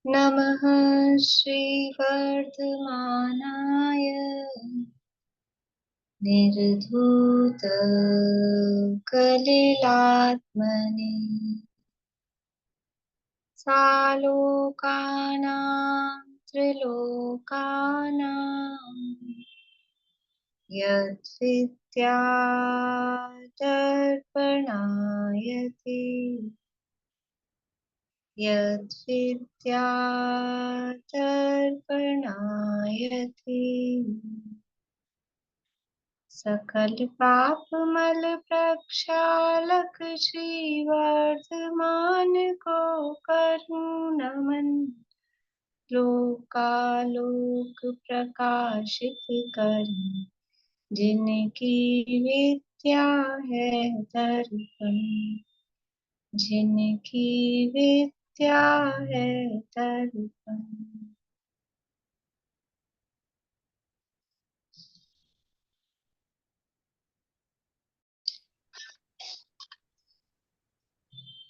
नमः श्रीवर्धमानाय निर्धूतकलिलात्मने सालोकानां त्रिलोकानां यद्विद्यादर्पणायते यद्विद्यादर्पणायते सकल पाप मल प्रक्षालक श्रीवर्धमान को करूं नमन लोकालोक प्रकाशित कर जिनकी विद्या है दर्पण जिनकी विद्या है दर्पण।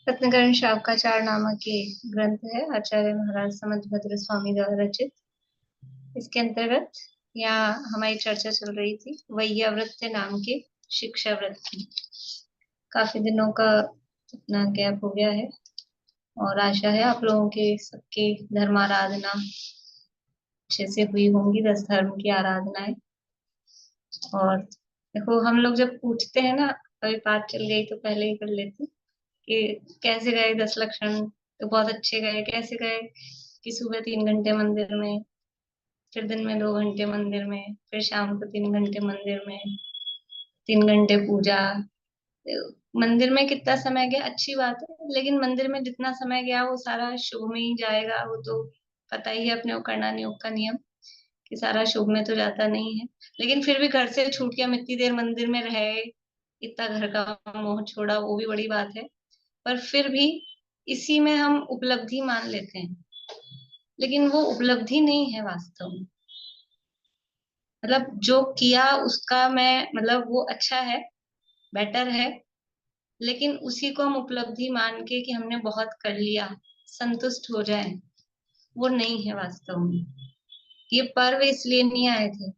रत्नकरण शावकाचार नामक ये ग्रंथ है, आचार्य महाराज समंतभद्र स्वामी द्वारा रचित। इसके अंतर्गत यहाँ हमारी चर्चा चल रही थी वैयावृत्य नाम के शिक्षा व्रत की। काफी दिनों का अपना गैप हो गया है और आशा है आप लोगों के सबके धर्माराधना अच्छे से हुई होंगी, 10 धर्म की आराधनाएं। और देखो, हम लोग जब पूछते हैं ना, कभी बात चल गई तो पहले ही कर लेते कि कैसे गए 10 लक्षण, तो बहुत अच्छे गए। कैसे गए कि सुबह 3 घंटे मंदिर में, फिर दिन में 2 घंटे मंदिर में, फिर शाम को 3 घंटे मंदिर में, 3 घंटे पूजा। मंदिर में कितना समय गया अच्छी बात है, लेकिन मंदिर में जितना समय गया वो सारा शुभ में ही जाएगा। वो तो पता ही है अपने को, करना नियोग का नियम, कि सारा शुभ में तो जाता नहीं है। लेकिन फिर भी घर से छूट के हम इतनी देर मंदिर में रहे, इतना घर का मोह छोड़ा, वो भी बड़ी बात है। पर फिर भी इसी में हम उपलब्धि मान लेते हैं, लेकिन वो उपलब्धि नहीं है वास्तव में। मतलब जो किया उसका मैं, मतलब वो अच्छा है, बेटर है, लेकिन उसी को हम उपलब्धि मान के कि हमने बहुत कर लिया संतुष्ट हो जाए, वो नहीं है वास्तव में। ये पर्व इसलिए नहीं आए थे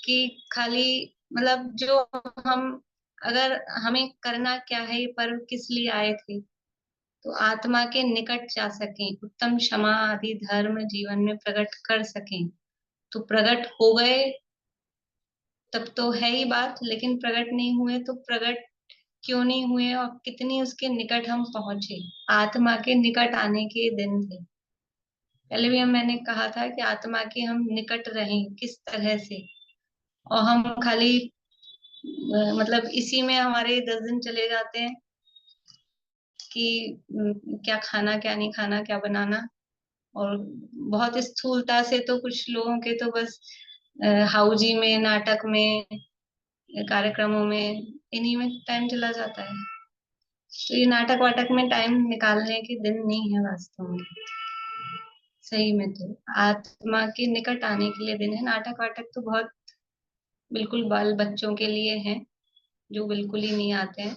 कि खाली, मतलब जो हम, अगर हमें करना क्या है, ये पर्व किस लिए आए थे, तो आत्मा के निकट जा सकें, उत्तम क्षमा आदि धर्म जीवन में प्रकट कर सकें। तो प्रकट हो गए तब तो है ही बात, लेकिन प्रकट नहीं हुए तो प्रकट क्यों नहीं हुए और कितनी उसके निकट हम पहुंचे। आत्मा के निकट आने के दिन थे। पहले भी मैंने कहा था कि आत्मा के हम निकट रहें किस तरह से, और हम खाली मतलब इसी में हमारे 10 दिन चले जाते हैं कि क्या खाना क्या नहीं खाना, क्या बनाना। और बहुत स्थूलता से तो कुछ लोगों के तो बस हाउजी में, नाटक में, कार्यक्रमों में, इन्हीं में टाइम चला जाता है। तो ये नाटक वाटक में टाइम निकालने के दिन नहीं है वास्तव में। सही में तो आत्मा के निकट आने के लिए दिन है। नाटक वाटक तो बहुत बिल्कुल बाल बच्चों के लिए हैं, जो बिल्कुल ही नहीं आते हैं।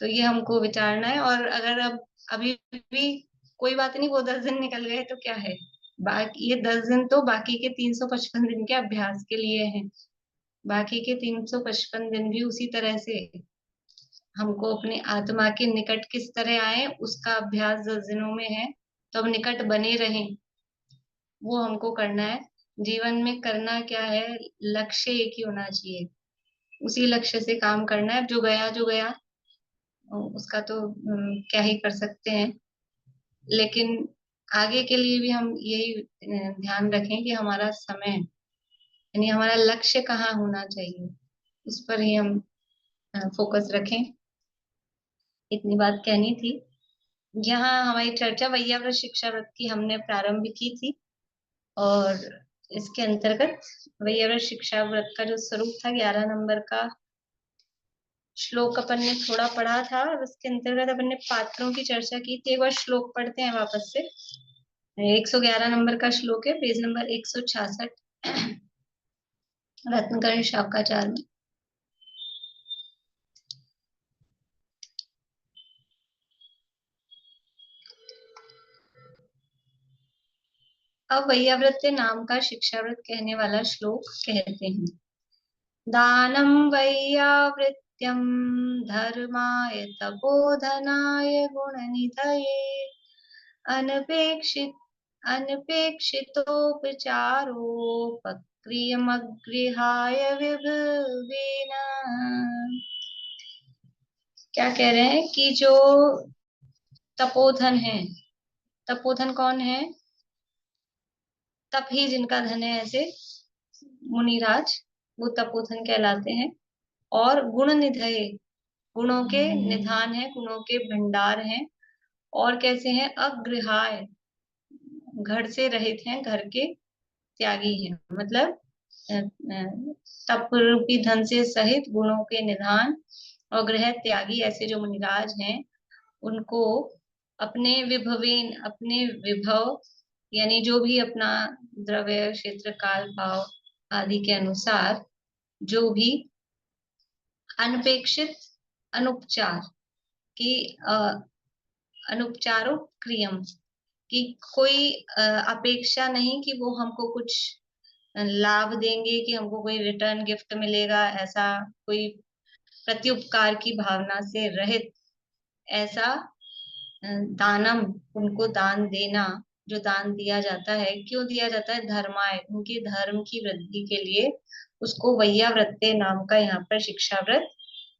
तो ये हमको विचारना है। और अगर अब अभी भी कोई बात नहीं, वो 10 दिन निकल गए तो क्या है, बाकी ये 10 दिन तो बाकी के 355 दिन के अभ्यास के लिए हैं। बाकी के 355 दिन भी उसी तरह से हमको अपने आत्मा के निकट किस तरह आए उसका अभ्यास 10 दिनों में है। तो अब निकट बने रहें, वो हमको करना है। जीवन में करना क्या है, लक्ष्य एक ही होना चाहिए, उसी लक्ष्य से काम करना है। जो गया उसका तो क्या ही कर सकते हैं। लेकिन आगे के लिए भी हम यही ध्यान रखें कि हमारा समय, यानी हमारा लक्ष्य कहाँ होना चाहिए, उस पर ही हम फोकस रखें। इतनी बात कहनी थी। यहाँ हमारी चर्चा वैयावृत शिक्षा व्रत की हमने प्रारंभ की थी, और इसके अंतर्गत वैयावृत शिक्षा व्रत का जो स्वरूप था, 11 नंबर का श्लोक अपन ने थोड़ा पढ़ा था, और उसके अंतर्गत अपन ने पात्रों की चर्चा की थी। एक बार श्लोक पढ़ते हैं वापस से। 111 नंबर का श्लोक है, पेज नंबर 166, रत्नकरण शावकाचार में। अब वैयावृत्य नाम का शिक्षाव्रत कहने वाला श्लोक कहते हैं। दानं वैयावृत्यं धर्माय तपोधनाय गुणनिधये अनपेक्षित अनपेक्षितोपचारोपक्रियमगृहाय विभवेन। क्या कह रहे हैं कि जो तपोधन है, तपोधन कौन है? तप ही जिनका धन है, ऐसे मुनिराज वो तपोधन कहलाते हैं। और गुण निधये, गुणों के निधान है, गुणों के भंडार हैं। और कैसे हैं? अगृहाय, घर से रहित हैं, घर के त्यागी हैं। मतलब तप रूपी धन से सहित गुणों के निधान और गृह त्यागी ऐसे जो मुनिराज हैं, उनको अपने विभवेन, अपने विभव यानी जो भी अपना द्रव्य क्षेत्र काल भाव आदि के अनुसार जो भी अनपेक्षित अनुपचार की अनुपचारो क्रियम की कोई अपेक्षा नहीं कि वो हमको कुछ लाभ देंगे, कि हमको कोई रिटर्न गिफ्ट मिलेगा, ऐसा कोई प्रत्युपकार की भावना से रहित ऐसा दानम, उनको दान देना, जो दान दिया जाता है, क्यों दिया जाता है? धर्माय, उनके धर्म की वृद्धि के लिए उसको वैयावृत्य नाम का यहाँ पर शिक्षाव्रत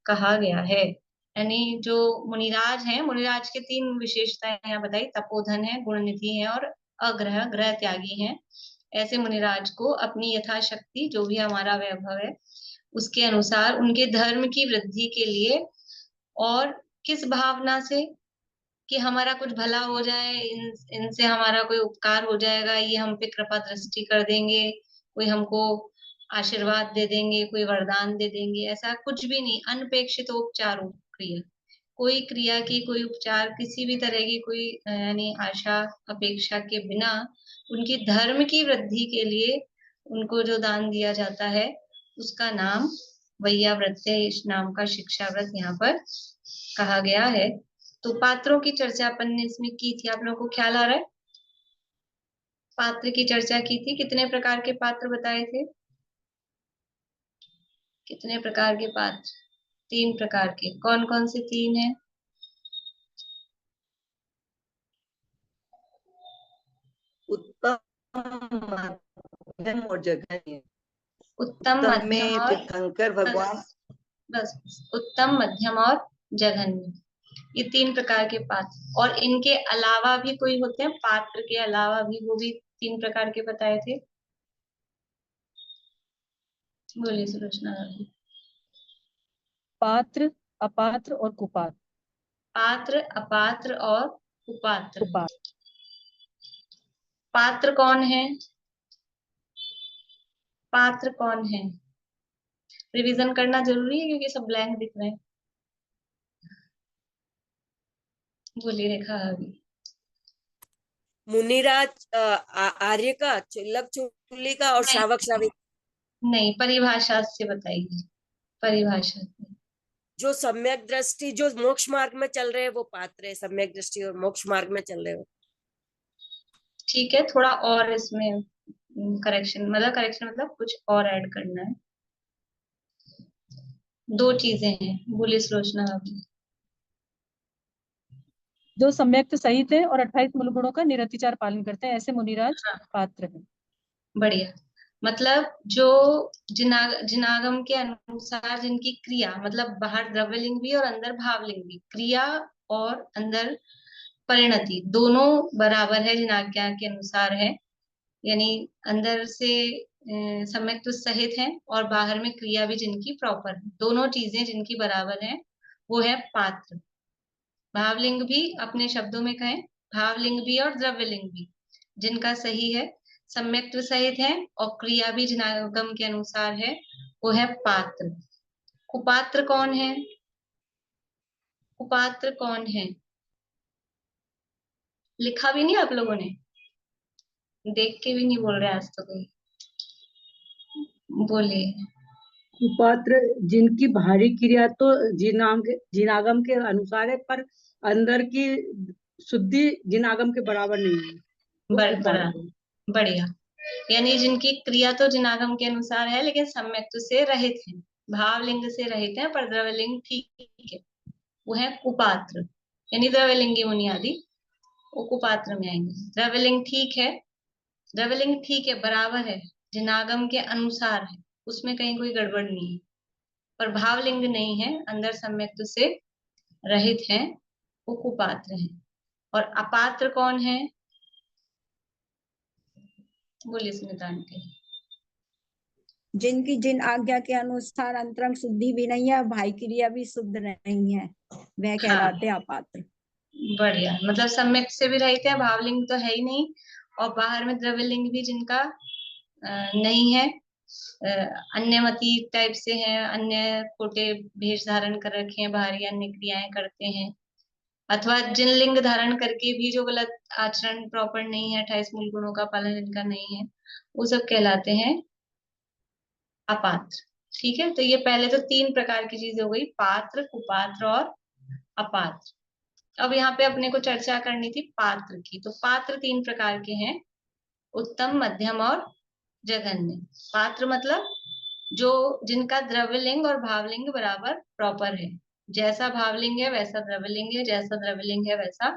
कहा गया है। यानी जो मुनिराज हैं, मुनिराज के तीन विशेषताएं यहाँ बताई, तपोधन है, गुणनिधि है और अग्रह, ग्रह त्यागी हैं। ऐसे मुनिराज को अपनी यथाशक्ति जो भी हमारा वैभव है उसके अनुसार उनके धर्म की वृद्धि के लिए, और किस भावना से कि हमारा कुछ भला हो जाए, इनसे हमारा कोई उपकार हो जाएगा, ये हम पे कृपा दृष्टि कर देंगे, कोई हमको आशीर्वाद दे देंगे, कोई वरदान दे देंगे, ऐसा कुछ भी नहीं। अनपेक्षित उपचार क्रिया, कोई क्रिया की, कोई उपचार, किसी भी तरह की कोई यानी आशा अपेक्षा के बिना उनकी धर्म की वृद्धि के लिए उनको जो दान दिया जाता है उसका नाम वैयावृत्य, इस नाम का शिक्षाव्रत यहाँ पर कहा गया है। तो पात्रों की चर्चा अपन ने इसमें की थी, आप लोगों को ख्याल आ रहा है? पात्र की चर्चा की थी, कितने प्रकार के पात्र बताए थे? कितने प्रकार के पात्र? 3 प्रकार के। कौन कौन से 3 है? उत्तम, मध्यम और जघन्य। उत्तम, उत्तम मध्यम में और तीर्थंकर भगवान, बस उत्तम, मध्यम और जघन्य, ये 3 प्रकार के पात्र। और इनके अलावा भी कोई होते हैं, पात्र के अलावा भी, वो भी 3 प्रकार के बताए थे। बोलिए सुलोचना। पात्र, अपात्र और कुपात्र। पात्र, अपात्र और कुपात्र। कुपात्र। पात्र कौन है? पात्र कौन है? रिवीजन करना जरूरी है क्योंकि सब ब्लैंक दिख रहे हैं। बोलिए रेखा अभी। मुनिराज, आर्य का, चुल्लक चुल्ली का और श्रावक श्राविक। नहीं, परिभाषा से बताइए, परिभाषा से। जो सम्यक दृष्टि, जो मोक्ष मार्ग में चल रहे हैं वो पात्र है, सम्यक दृष्टि और मोक्ष मार्ग में चल रहे हो। ठीक है, थोड़ा और इसमें करेक्शन, मतलब कुछ और ऐड करना है। 2 चीजें हैं, बोलिए सुलोचना अभी। जो सम्यक सहित है और 28 मूल गुणों का निरतिचार पालन करते हैं, ऐसे मुनिराज पात्र हैं। बढ़िया। मतलब जो जिनागम के अनुसार जिनकी क्रिया, मतलब बाहर द्रव्यलिंग भी और अंदर भावलिंग भी, क्रिया और अंदर परिणति दोनों बराबर है, जिनाज्ञा के अनुसार है। यानी अंदर से सम्यक तो सहित है और बाहर में क्रिया भी जिनकी प्रॉपर है, दोनों चीजें जिनकी बराबर है, वो है पात्र। भावलिंग भी, अपने शब्दों में कहें, भावलिंग भी और द्रव्यलिंग भी जिनका सही है, सम्यक्त्व सहित है और क्रिया भी जिनागम के अनुसार है, वो है पात्र। कुपात्र कौन है? कुपात्र कौन है? लिखा भी नहीं आप लोगों ने, देख के भी नहीं बोल रहे आज तो कोई। बोलिए। कुपात्र जिनकी बाहरी क्रिया तो जिनागम के अनुसार है, पर अंदर की शुद्धि जिनागम के बराबर नहीं है, वो बराबर। कुपात्र है। बढ़िया। यानी जिनकी क्रिया तो जिनागम के अनुसार है लेकिन सम्यक्त से रहित है, भावलिंग से रहित है, पर द्रव्यलिंग ठीक है, वो है कुपात्र। यानी द्रव्यलिंगी मुनि आदि वो कुपात्र में आएंगे। द्रव्यलिंग ठीक है, द्रव्यलिंग ठीक है, बराबर है, जिनागम के अनुसार है, उसमें कहीं कोई गड़बड़ नहीं है, पर भावलिंग नहीं है, अंदर सम्यक्त से रहित है, वो कुपात्र है। और अपात्र कौन है? बोलिए स्मिता आंटी। जिनकी जिन आज्ञा के अनुसार अंतरंग शुद्धि भी नहीं है, भाई क्रिया भी शुद्ध नहीं है, वह कहलाते अपात्र। बढ़िया, मतलब सम्यक से भी रहित है, भावलिंग तो है ही नहीं, और बाहर में द्रव्यलिंग भी जिनका नहीं है, अन्यमति टाइप से हैं, अन्य खोटे भेष धारण कर रखे हैं, बाहरी अन्य क्रियाएं करते हैं, अथवा जिन लिंग धारण करके भी जो गलत आचरण प्रॉपर नहीं है, 28 मूल गुणों का पालन इनका नहीं है, वो सब कहलाते हैं अपात्र। ठीक है, तो ये पहले तो 3 प्रकार की चीजें हो गई, पात्र, कुपात्र और अपात्र। अब यहाँ पे अपने को चर्चा करनी थी पात्र की। तो पात्र 3 प्रकार के हैं, उत्तम, मध्यम और जघन्य। पात्र मतलब जो जिनका द्रव्यलिंग और भावलिंग बराबर प्रॉपर है, जैसा भावलिंग है वैसा द्रव्यलिंग है, जैसा द्रव्यलिंग है वैसा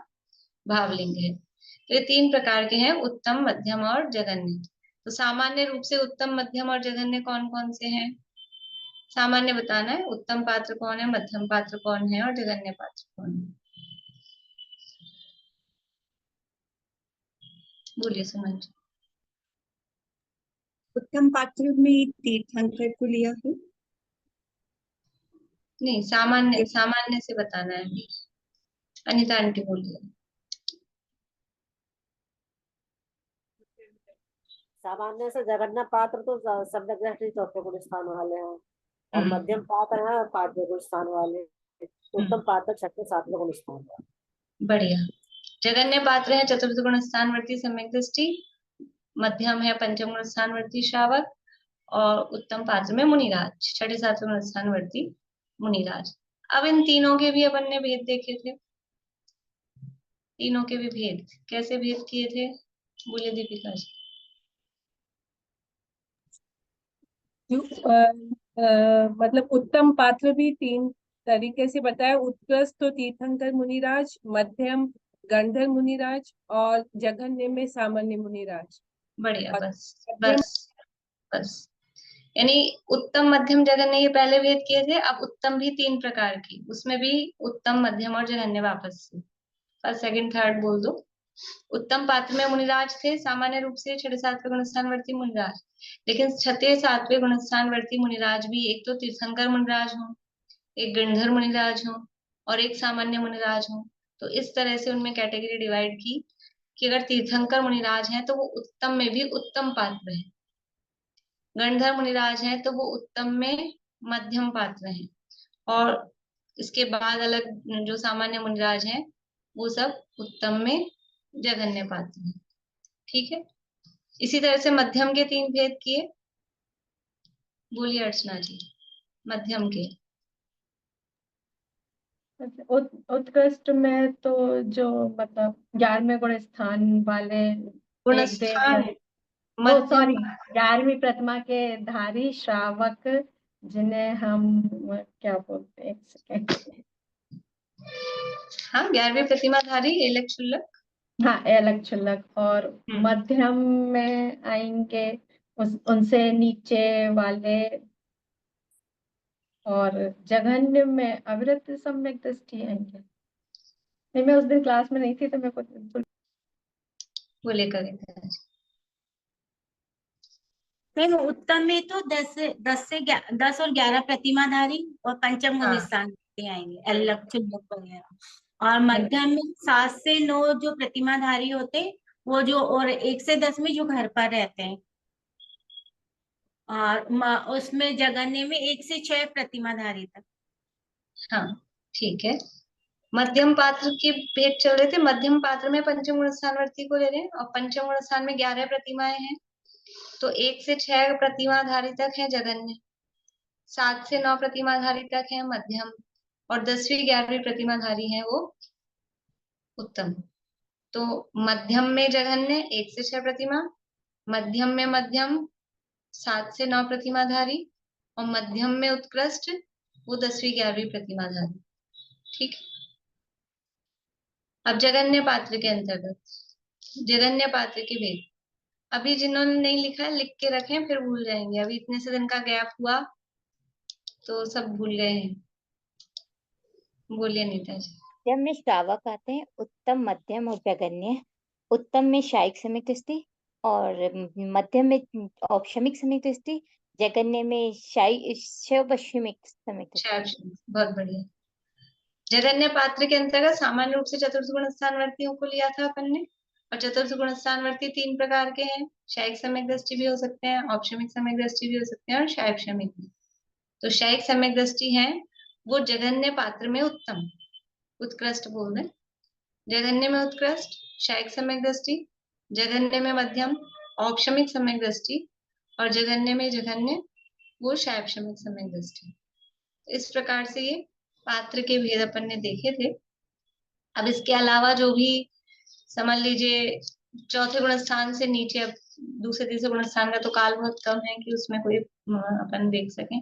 भावलिंग है। तो ये 3 प्रकार के हैं, उत्तम, मध्यम और जघन्य। तो सामान्य रूप से उत्तम, मध्यम और जघन्य कौन कौन से हैं? सामान्य बताना है, उत्तम पात्र कौन है, मध्यम पात्र कौन है और जघन्य पात्र कौन है। बोलिए सुमन जी। उत्तम पात्र में तीर्थंकर को लिया है। नहीं, सामान्य सामान्य से बताना है अभी। अनिता आंटी बोलिए। सामान्य से जगन्नाथ पात्र तो सम्यक दृष्टि चौथे गुण स्थान वाले हैं, और मध्यम पात्र है 5वें गुण स्थान वाले, उत्तम पात्र 6वें 7वें गुण स्थान वाले। बढ़िया। जगन्य पात्र है चतुर्थ गुण स्थानवर्ती सम्यक दृष्टि, मध्यम है पंचम गुण स्थानवर्ती श्रावक, और उत्तम पात्र में मुनिराज, 6ठे 7वें गुण स्थानवर्ती मुनिराज। अब इन तीनों के भी अपन ने भेद देखे थे, तीनों के भी भेद कैसे भेद किए थे, बोलिए दीपिका जी। मतलब उत्तम पात्र भी 3 तरीके से बताया, उत्कृष्ट तो तीर्थंकर मुनिराज, मध्यम गंधर्व मुनिराज और जघन्य में सामान्य मुनिराज। बढ़िया, और बस मध्यम बस बस। यानी उत्तम, मध्यम, जघन्य ये पहले भेद किए थे। अब उत्तम भी 3 प्रकार की, उसमें भी उत्तम, मध्यम और जघन्य वापस से फर्स्ट सेकंड थर्ड बोल दो। उत्तम पात्र में मुनिराज थे, सामान्य रूप से 6ठे 7वें गुणस्थानवर्ती मुनिराज, लेकिन 6ठे 7वें गुणस्थानवर्ती मुनिराज भी एक तो तीर्थंकर मुनिराज हो, एक गंधर्व मुनिराज हो और एक सामान्य मुनिराज हो। तो इस तरह से उनमें कैटेगरी डिवाइड की कि अगर तीर्थंकर मुनिराज हैं तो वो उत्तम में भी उत्तम पात्र है, गंधर्व मुनिराज हैं तो वो उत्तम में मध्यम पात्र हैं, और इसके बाद अलग जो सामान्य मुनिराज हैं वो सब उत्तम में जघन्य पात्र हैं। ठीक है, इसी तरह से मध्यम के 3 भेद किए। बोलिए अर्चना जी, मध्यम के। उत्कृष्ट में तो जो मतलब 11वें गुण स्थान वाले एक गुणस्थान देव, मध्यम, सॉरी 11वीं प्रतिमा के धारी श्रावक, जिन्हें हम क्या बोलते हैं, एक सेकेंड, हाँ 11वीं प्रतिमाधारी एलक क्षुल्लक, हाँ अलग छुल्लक, और मध्यम में आएंगे उनसे नीचे वाले, और जघन्य में अविरत सम्यक दृष्टि आएंगे। नहीं, मैं उस दिन क्लास में नहीं थी तो मेरे को बिल्कुल। बोले कविता जी। नहीं, उत्तम में तो 10 और 11 प्रतिमाधारी और पंचम गुण हाँ स्थान आएंगे, अलग चुल्लक वगैरह। और मध्यम में 7 से 9 जो प्रतिमाधारी होते, वो जो, और 1 से 10 में जो घर पर रहते हैं, और उसमें जगन्य में 1 से 6 प्रतिमाधारी तक। हाँ ठीक है, मध्यम पात्र की भेद चल रहे थे। मध्यम पात्र में पंचम गुण स्थानवर्ती को ले रहे हैं, और पंचम गुण स्थान में 11 प्रतिमाएं हैं, तो 1 से 6 प्रतिमाधारी तक है जघन्य, 7 से 9 प्रतिमाधारी तक है मध्यम, और 10वीं 11वीं प्रतिमाधारी है वो उत्तम। तो मध्यम में जघन्य 1 से 6 प्रतिमा, मध्यम में मध्यम 7 से 9 प्रतिमाधारी, और मध्यम में उत्कृष्ट वो 10वीं 11वीं प्रतिमाधारी। ठीक है। अब जगन्य पात्र के अंतर्गत जगन्य पात्र के भेद, अभी जिन्होंने नहीं लिखा है लिख के रखें, फिर भूल जाएंगे। अभी इतने से दिन का गैप हुआ तो सब भूल गए हैं। बोलिए नीता जी। मध्यम में श्रावक आते हैं, उत्तम, मध्यम और जगन्य। उत्तम में शायिक संयुक्त स्त्री, और मध्यम में औपशमिक संयुक्त स्त्री, जगन्य में शैवपश्चिमिक संयुक्त स्त्री। बहुत बढ़िया। जगन्य पात्र के अंतर्गत सामान्य रूप से चतुर्थ गुण स्थानवर्तियों को लिया था अपन ने, और चतुर्थ गुण स्थानवर्ती 3 प्रकार के हैं। शायिक सम्यक दृष्टि भी हो सकते हैं, औपशमिक सम्यक दृष्टि भी हो सकते हैं, और शायिक भी। तो शायिक सम्यक दृष्टि है वो जगन्य पात्र में उत्तम, उत्कृष्ट बोल रहे, जगन्य में उत्कृष्ट, शायिक सम्यक दृष्टि, जगन्य में मध्यम, औपशमिक सम्यक दृष्टि, और जगन्य में जघन्य वो शायिक सम्यक दृष्टि। इस प्रकार से ये पात्र के भेद अपन ने देखे थे। अब इसके अलावा जो भी समझ लीजिए चौथे गुण स्थान से नीचे, अब दूसरे तीसरे गुण स्थान का तो काल बहुत कम है कि उसमें कोई अपन देख सकें।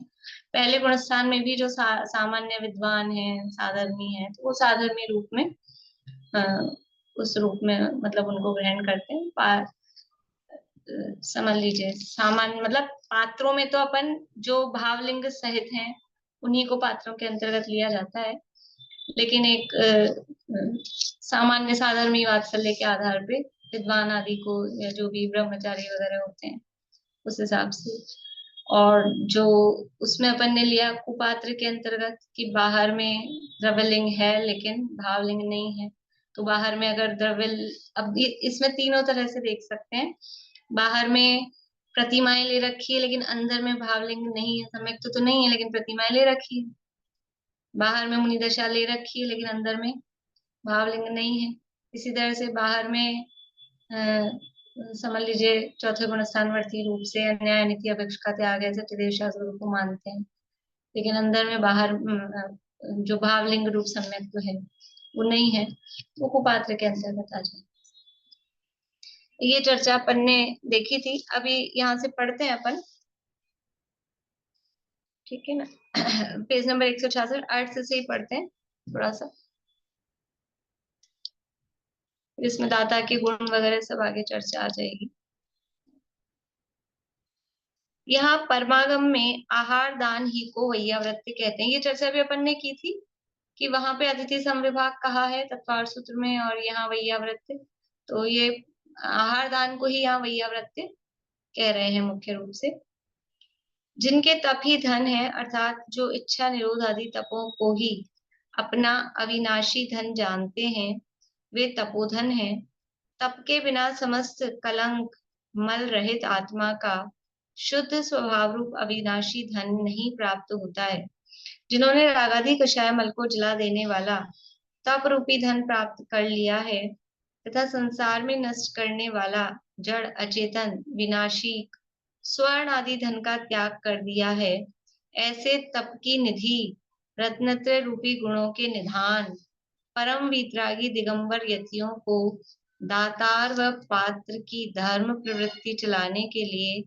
पहले गुण स्थान में भी जो सामान्य विद्वान है, साधर्मी है, तो वो साधर्मी रूप में उस रूप में मतलब उनको ग्रहण करते हैं। समझ लीजिए सामान्य मतलब पात्रों में तो अपन जो भावलिंग सहित हैं उन्हीं को पात्रों के अंतर्गत लिया जाता है, लेकिन एक सामान्य साधर्मी वात्सल्य के आधार पे विद्वान आदि को या जो भी ब्रह्मचारी वगैरह होते हैं उस हिसाब से। और जो उसमें अपन ने लिया कुपात्र के अंतर्गत कि बाहर में द्रव्यलिंग है लेकिन भावलिंग नहीं है, तो बाहर में अगर द्रव्य, अब इसमें तीनों तरह से देख सकते हैं। बाहर में प्रतिमाएं ले रखी है लेकिन अंदर में भावलिंग नहीं है, सम्यक तो नहीं है लेकिन प्रतिमाएं ले रखी है। बाहर में मुनि दशा ले रखी है लेकिन अंदर में भावलिंग नहीं है। इसी तरह से बाहर में समझ लीजिए चौथे गुण स्थानवर्ती रूप से न्याय नीति अपेक्षा त्याग ऐसे त्रिदेव शास्त्र को मानते हैं, लेकिन अंदर में बाहर जो भावलिंग रूप सम्यक तो है वो नहीं है, वो कुपात्र के अंतर्गत आ जाए। ये चर्चा अपन ने देखी थी। अभी यहाँ से पढ़ते हैं अपन, ठीक है ना। पेज नंबर 166 अर्थ से ही पढ़ते हैं थोड़ा सा, जिसमें दाता के गुण वगैरह सब आगे चर्चा आ जाएगी। यहाँ परमागम में आहार दान ही को वैयावृत्ति कहते हैं। ये चर्चा भी अपन ने की थी कि वहां पे अतिथि समविभाग कहा है तत्वार सूत्र में, और यहाँ वैयावृत्ति, तो ये आहार दान को ही यहाँ वैयावृत्ति कह रहे हैं मुख्य रूप से। जिनके तप ही धन है, अर्थात जो इच्छा निरोध आदि तपों को ही अपना अविनाशी धन जानते हैं, वे तपोधन हैं। तप के बिना समस्त कलंक मल रहित आत्मा का शुद्ध स्वभाव रूप अविनाशी धन नहीं प्राप्त होता है। जिन्होंने रागादि कषाय मल को जला देने वाला तप रूपी धन प्राप्त कर लिया है तथा संसार में नष्ट करने वाला जड़ अचेतन विनाशी स्वर्ण आदि धन का त्याग कर दिया है, ऐसे तप की निधि रत्नत्रय रूपी गुणों के निधान परम वीतरागी दिगंबर यतियों को दातार व पात्र की धर्म प्रवृत्ति चलाने के लिए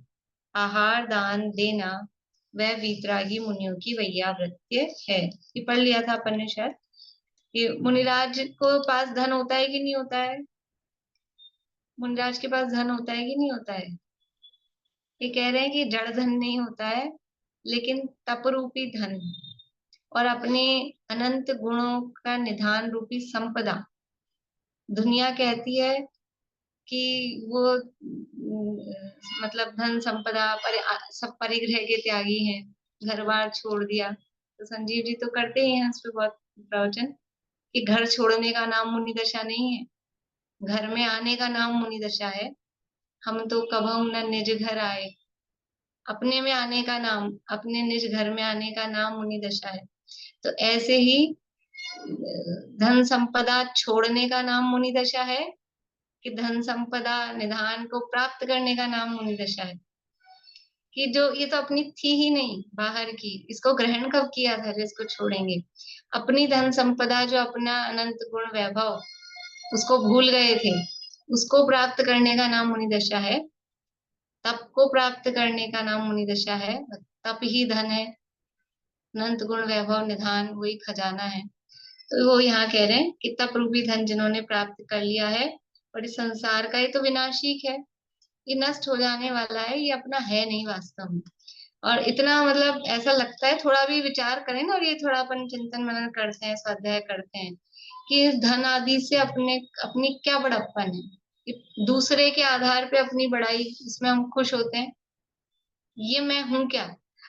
आहार दान देना वह वीतरागी मुनियों की वैयावृत्य है। ये पढ़ लिया था अपन ने शायद। ये मुनिराज को पास धन होता है कि नहीं होता है? मुनिराज के पास धन होता है कि नहीं होता है? ये कह रहे हैं कि जड़ धन नहीं होता है लेकिन तप रूपी धन और अपने अनंत गुणों का निधान रूपी संपदा। दुनिया कहती है कि वो मतलब धन संपदा सब परिग्रह के त्यागी हैं, घर बार छोड़ दिया। तो संजीव जी तो करते ही हैं इस पे बहुत प्रवचन कि घर छोड़ने का नाम मुनि दशा नहीं है, घर में आने का नाम मुनि दशा है। हम तो कभू न निज घर आए, अपने में आने का नाम, अपने निज घर में आने का नाम मुनि दशा है। तो ऐसे ही धन संपदा छोड़ने का नाम मुनि दशा है कि धन संपदा निधान को प्राप्त करने का नाम मुनि दशा है। कि जो ये तो अपनी थी ही नहीं बाहर की, इसको ग्रहण कब किया था जिसको छोड़ेंगे? अपनी धन संपदा जो अपना अनंत गुण वैभव उसको भूल गए थे, उसको प्राप्त करने का नाम मुनि दशा है। तप को प्राप्त करने का नाम मुनि दशा है। तप ही धन है, अनंत गुण वैभव निधान वही खजाना है। तो वो यहाँ कह रहे हैं कि तप रूपी धन जिन्होंने प्राप्त कर लिया है, और इस संसार का ये तो विनाशिक है, ये नष्ट हो जाने वाला है, ये अपना है नहीं वास्तव में। और इतना मतलब ऐसा लगता है, थोड़ा भी विचार करें ना, और ये थोड़ा अपन चिंतन मनन करते हैं, स्वाध्याय करते हैं कि इस धन आदि से अपने अपनी क्या बड़प्पन है, कि दूसरे के आधार पे अपनी बड़ाई, इसमें हम खुश होते हैं। ये मैं हूं क्या?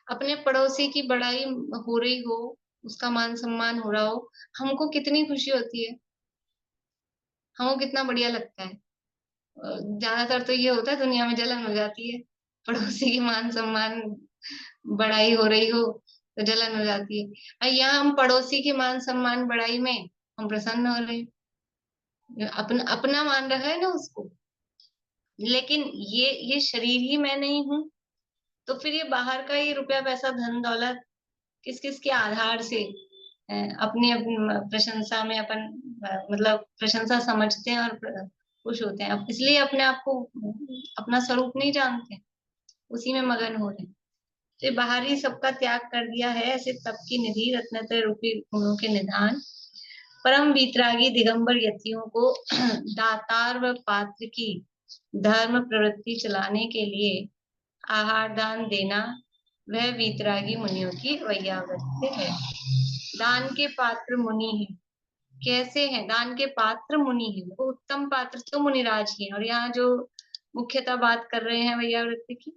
अपने पड़ोसी की बड़ाई हो रही हो, उसका मान सम्मान हो रहा हो, हमको कितनी खुशी होती है, हमको कितना बढ़िया लगता है। ज्यादातर तो ये होता है, दुनिया में जलन हो जाती है, पड़ोसी की मान सम्मान बड़ाई हो रही हो तो जलन हो जाती है। और यहाँ हम पड़ोसी की मान सम्मान बड़ाई में हम प्रसन्न हो रहे हैं, अपना अपना मान रहा है ना उसको। लेकिन ये शरीर ही मैं नहीं हूँ, तो फिर ये बाहर का ये रुपया पैसा धन दौलत किस किस के आधार से अपनी अपनी प्रशंसा में अपन मतलब प्रशंसा समझते हैं और खुश होते हैं। अब इसलिए अपने आप को अपना स्वरूप नहीं जानते, उसी में मगन हो रहे हैं। तो ये बाहरी सबका त्याग कर दिया है, ऐसे तप की निधि रत्नत्रय रूपी गुणों के निधान परम वीतरागी दिगंबर यतियों को दातार व पात्र की धर्म प्रवृत्ति चलाने के लिए आहार दान देना वह वीतरागी मुनियों की वैयावृत्ति है। दान के पात्र मुनि हैं। कैसे हैं? दान के पात्र मुनि हैं, वो उत्तम पात्र तो मुनिराज ही हैं। और यहाँ जो मुख्यतः बात कर रहे हैं वैयावृत्ति की,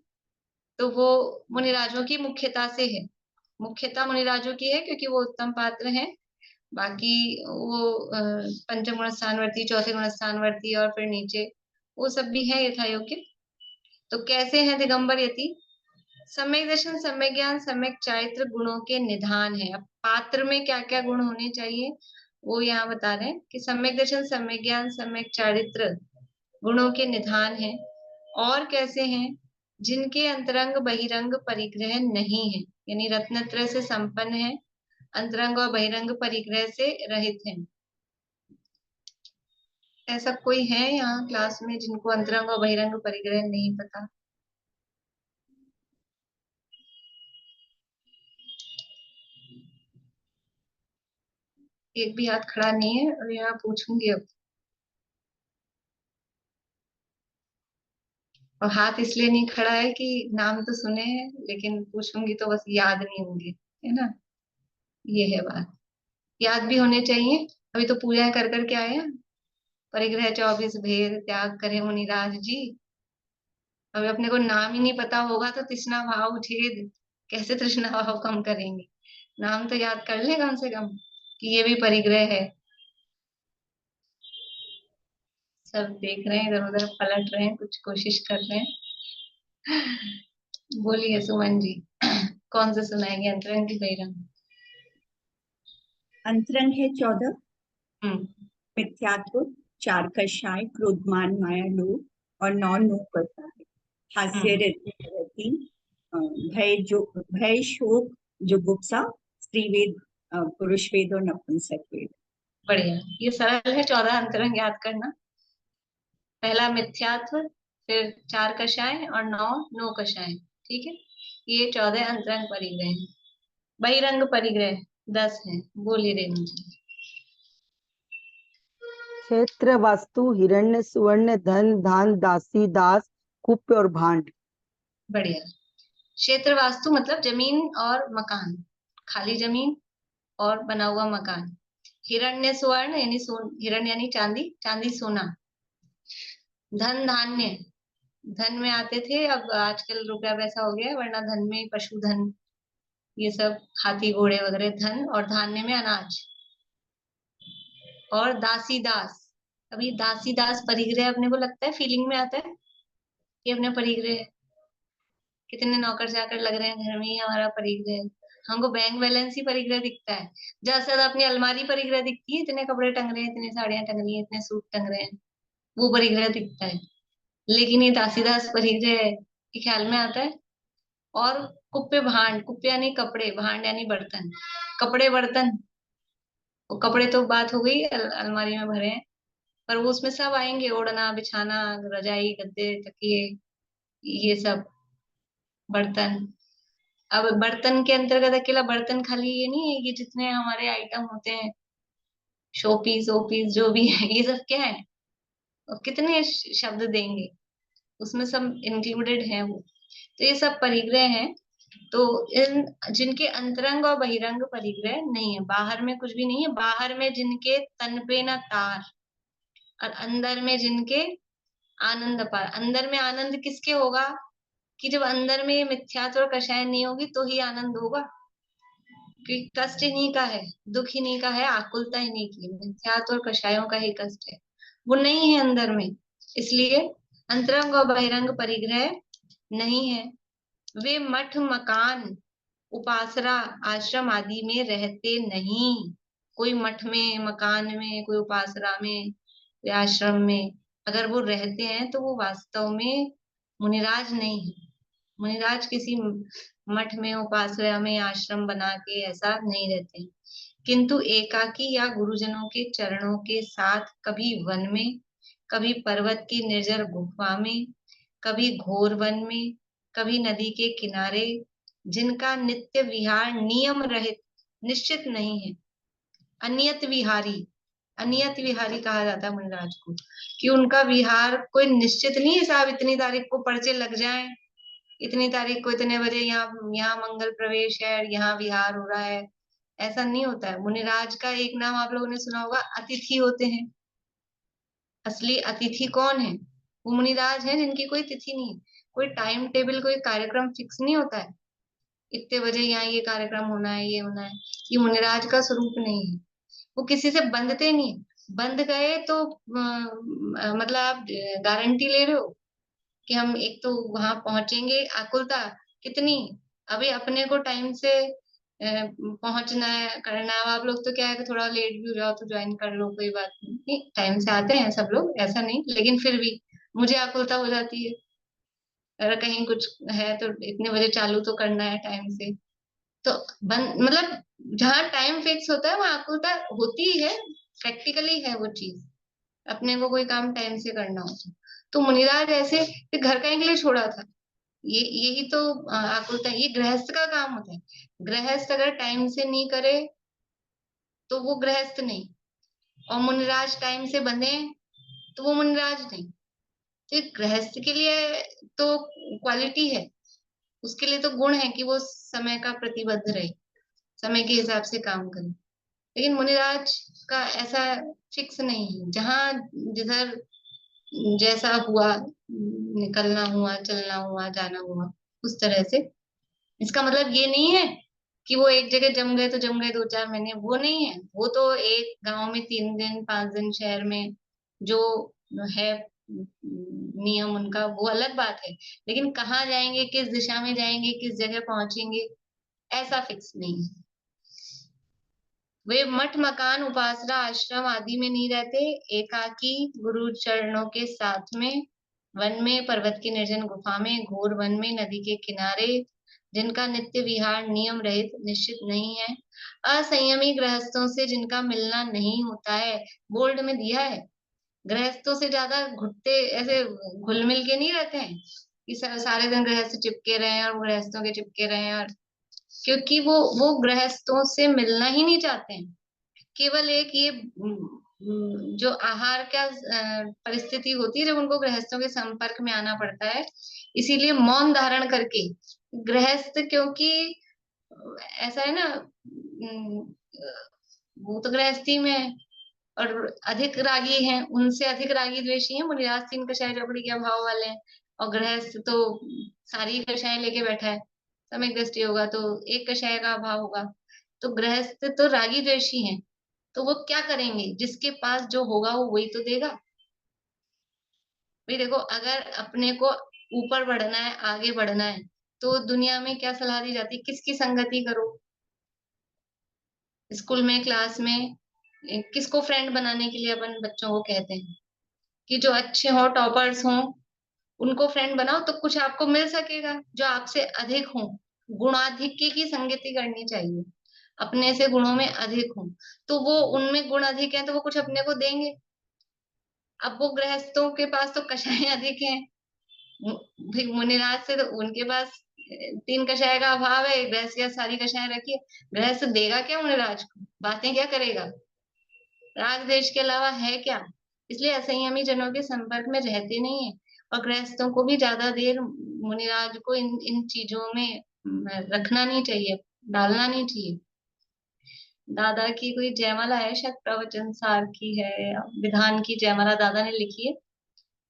तो वो मुनिराजों की मुख्यता से है, मुख्यता मुनिराजों की है, क्योंकि वो उत्तम पात्र हैं। बाकी वो पंचम गुण स्थानवर्ती, चौथे गुण स्थानवर्ती, और फिर नीचे वो सब भी है यथा योग्य। तो कैसे हैं दिगंबर यति? सम्यक दर्शन, सम्यक ज्ञान, सम्यक चारित्र गुणों के निधान है। अब पात्र में क्या क्या गुण होने चाहिए वो यहाँ बता रहे हैं कि सम्यक दर्शन, सम्यक ज्ञान, सम्यक चारित्र गुणों के निधान है। और कैसे हैं? जिनके अंतरंग बहिरंग परिग्रह नहीं है, यानी रत्नत्रय से संपन्न है, अंतरंग और बहिरंग परिग्रह से रहित है। ऐसा कोई है यहाँ क्लास में जिनको अंतरंग और बहिरंग परिग्रह नहीं पता? एक भी हाथ खड़ा नहीं है, और यहाँ पूछूंगी अब। और हाथ इसलिए नहीं खड़ा है कि नाम तो सुने हैं, लेकिन पूछूंगी तो बस याद नहीं होंगे, है ना? ये है बात, याद भी होने चाहिए। अभी तो पूजा कर करके आए हैं, परिग्रह 24 भेद त्याग करे मुनिराज जी। अभी अपने को नाम ही नहीं पता होगा तो तृष्णा भाव छेद कैसे तृष्णा भाव कम करेंगे? नाम तो याद कर ले कम से कम कि ये भी परिग्रह है। सब देख रहे हैं, इधर उधर पलट रहे हैं, कुछ कोशिश कर रहे हैं। बोलिए सुमन जी, कौन से सुनाएंगे, अंतरंग की बहिरंग? अंतरंग है 14, हम्म, मिथ्यात्व, चार कषाय, क्रोधमान, माया, लोभ, और 9 नो करता है, हास्य, रति, भय, शोक, जुगुप्सा, स्त्रीवेद, पुरुष वेद और नपुंसक वेद। बढ़िया, ये सरल है। 14 अंतरंग याद करना। पहला मिथ्यात्व, फिर 4 कषाय, और 9 नो कषाय। ठीक है, ये 14 अंतरंग परिग्रह हैं। बहिरंग परिग्रह 10 हैं। बोलिए रेणु जी। क्षेत्र, वास्तु, हिरण्य, सुवर्ण, धन, धान, दासी, दास, कुप्य और भांड। बढ़िया। क्षेत्र वास्तु मतलब जमीन और मकान, खाली जमीन और बना हुआ मकान। हिरण्य सुवर्ण यानी हिरण्य यानी चांदी, चांदी सोना। धन धान्य, धन में आते थे, अब आजकल रुपया पैसा हो गया है, वरना धन में पशुधन, ये सब हाथी घोड़े वगैरह धन, और धान्य में अनाज। और दासी दास, अभी दासी दास परिग्रह अपने को लगता है, फीलिंग में आता है कि अपने परिग्रह है। कितने नौकर चाकर लग रहे हैं घर में, ही हमारा परिग्रह है। हमको बैंक बैलेंस ही परिग्रह दिखता है, ज्यादा से ज्यादा अपनी अलमारी परिग्रह दिखती है, इतने कपड़े टंग रहे हैं, इतनी साड़ियां टंग रही हैं, इतने सूट टंग रहे हैं, वो परिग्रह दिखता है। लेकिन ये दासीदास परिग्रह के ख्याल में आता है। और कुप्य भांड, कुप्य यानी कपड़े, भांड यानी बर्तन, कपड़े बर्तन। वो कपड़े तो बात हो गई, अलमारी में भरे हैं, पर वो उसमें सब आएंगे, ओढ़ना बिछाना, रजाई गद्दे तकिए, ये सब बर्तन। अब बर्तन के अंतर्गत अकेला बर्तन खाली ये नहीं है कि जितने हमारे आइटम होते हैं, शोपीस ओपीस जो भी है, ये सब क्या है, और कितने शब्द देंगे, उसमें सब इंक्लूडेड है वो। तो ये सब परिग्रह है। तो इन जिनके अंतरंग और बहिरंग परिग्रह नहीं है, बाहर में कुछ भी नहीं है, बाहर में जिनके तन पे न तार, और अंदर में जिनके आनंद अपार। अंदर में आनंद किसके होगा, कि जब अंदर में ये मिथ्यात्व और कषाय नहीं होगी तो ही आनंद होगा। क्योंकि कष्ट इन्हीं का है, दुख इन्हीं का है, आकुलता इन्हीं की, मिथ्यात्व और कषायों का ही कष्ट है, वो नहीं है अंदर में। इसलिए अंतरंग और बहिरंग परिग्रह नहीं है। वे मठ मकान उपासरा आश्रम आदि में रहते नहीं। कोई मठ में, मकान में, कोई उपासरा में या आश्रम में अगर वो रहते हैं तो वो वास्तव में मुनिराज नहीं है। मुनिराज किसी मठ में, उपासना में, आश्रम बना के ऐसा नहीं रहते हैं, किंतु एकाकी या गुरुजनों के चरणों के साथ कभी वन में, कभी पर्वत की निर्जर गुफा में, कभी घोर वन में, कभी नदी के किनारे, जिनका नित्य विहार नियम रहित निश्चित नहीं है। अनियत विहारी, अनियत विहारी कहा जाता है मुनिराज को, कि उनका विहार कोई निश्चित नहीं है। साहब इतनी तारीख को पर्चे लग जाएं, इतनी तारीख को इतने बजे यहाँ यहाँ मंगल प्रवेश है, यहाँ विहार हो रहा है, ऐसा नहीं होता है। मुनिराज का एक नाम आप लोगों ने सुना होगा, अतिथि होते हैं। असली अतिथि कौन है, वो मुनिराज है जिनकी कोई तिथि नहीं है, कोई टाइम टेबल, कोई कार्यक्रम फिक्स नहीं होता है, इतने बजे यहाँ ये कार्यक्रम होना है, ये होना है। ये मुनिराज का स्वरूप नहीं है। वो किसी से बंधते नहीं, बंध गए तो मतलब आप गारंटी ले रहे हो कि हम एक तो वहां पहुंचेंगे, आकुलता कितनी, अभी अपने को टाइम से पहुंचना है, करना है। आप लोग तो क्या है कि थोड़ा लेट भी हो जाओ तो ज्वाइन कर लो, कोई बात नहीं, टाइम से आते हैं सब लोग, ऐसा नहीं, लेकिन फिर भी मुझे आकुलता हो जाती है। अगर कहीं कुछ है तो इतने बजे चालू तो करना है टाइम से, तो बंद मतलब जहाँ टाइम फिक्स होता है वहां आकुलता होती है, प्रैक्टिकली है वो चीज, अपने को कोई काम टाइम से करना हो तो मुनिराज ऐसे फिर घर का के लिए छोड़ा था। ये यही तो आकुलता है, ये गृहस्थ का काम होता है। गृहस्थ अगर टाइम से नहीं करे तो वो गृहस्थ नहीं, और मुनिराज टाइम से बंधे तो वो मुनिराज नहीं। तो ये गृहस्थ के लिए तो क्वालिटी है, उसके लिए तो गुण है कि वो समय का प्रतिबद्ध रहे, समय के हिसाब से काम करे। लेकिन मुनिराज का ऐसा फिक्स नहीं है, जहां जिधर जैसा हुआ, निकलना हुआ, चलना हुआ, जाना हुआ, उस तरह से। इसका मतलब ये नहीं है कि वो एक जगह जम गए तो जम गए 2-4 महीने, वो नहीं है। वो तो एक गांव में 3 दिन 5 दिन, शहर में जो है नियम उनका, वो अलग बात है। लेकिन कहाँ जाएंगे, किस दिशा में जाएंगे, किस जगह पहुंचेंगे, ऐसा फिक्स नहीं है। वे मठ मकान उपासना आश्रम आदि में नहीं रहते, एकाकी गुरु चरणों के साथ में, वन में, पर्वत की निर्जन गुफा में, घोर वन में, नदी के किनारे, जिनका नित्य विहार नियम रहित निश्चित नहीं है, असंयमी गृहस्थों से जिनका मिलना नहीं होता है। बोल्ड में दिया है, गृहस्थों से ज्यादा घुटते ऐसे घुल मिल के नहीं रहते हैं कि सारे दिन गृहस्थ चिपके रहे और गृहस्थों के चिपके रहे, और क्योंकि वो गृहस्थों से मिलना ही नहीं चाहते हैं। केवल एक ये जो आहार का परिस्थिति होती है जब उनको गृहस्थों के संपर्क में आना पड़ता है, इसीलिए मौन धारण करके गृहस्थ, क्योंकि ऐसा है ना, वो तो गृहस्थी में है और अधिक रागी हैं, उनसे अधिक रागी द्वेषी हैं। मुनिराज 3 कषाय चौपड़ी के अभाव वाले हैं, और गृहस्थ तो सारी कषाय लेके बैठा है, समय दृष्टि होगा तो एक कषाय का अभाव होगा। तो गृहस्थ तो रागी द्वेषी हैं, तो वो क्या करेंगे, जिसके पास जो होगा वो वही तो देगा। भाई देखो, अगर अपने को ऊपर बढ़ना है, आगे बढ़ना है, तो दुनिया में क्या सलाह दी जाती है, किसकी संगति करो। स्कूल में, क्लास में किसको फ्रेंड बनाने के लिए अपन बच्चों को कहते हैं कि जो अच्छे हो, टॉपर्स हो, उनको फ्रेंड बनाओ तो कुछ आपको मिल सकेगा। जो आपसे अधिक हो, गुणाधिक्य की संगति करनी चाहिए, अपने से गुणों में अधिक हो, तो वो उनमें गुण अधिक है तो वो कुछ अपने को देंगे। अब वो गृहस्थों के पास तो कषाय अधिक हैं, भाई मुनिराज से तो उनके पास 3 कषाय का अभाव है, गृहस्थ या सारी कषाय रखी है, गृहस्थ देगा क्या मुनिराज को, बातें क्या करेगा, राग द्वेष के अलावा है क्या। इसलिए असंयमी जनों के संपर्क में रहते नहीं है। और गृहस्थों को भी ज्यादा देर मुनिराज को इन इन चीजों में रखना नहीं चाहिए, डालना नहीं चाहिए। दादा की कोई जयमाला है, शायद प्रवचन सार की है, विधान की जयमाला दादा ने लिखी है।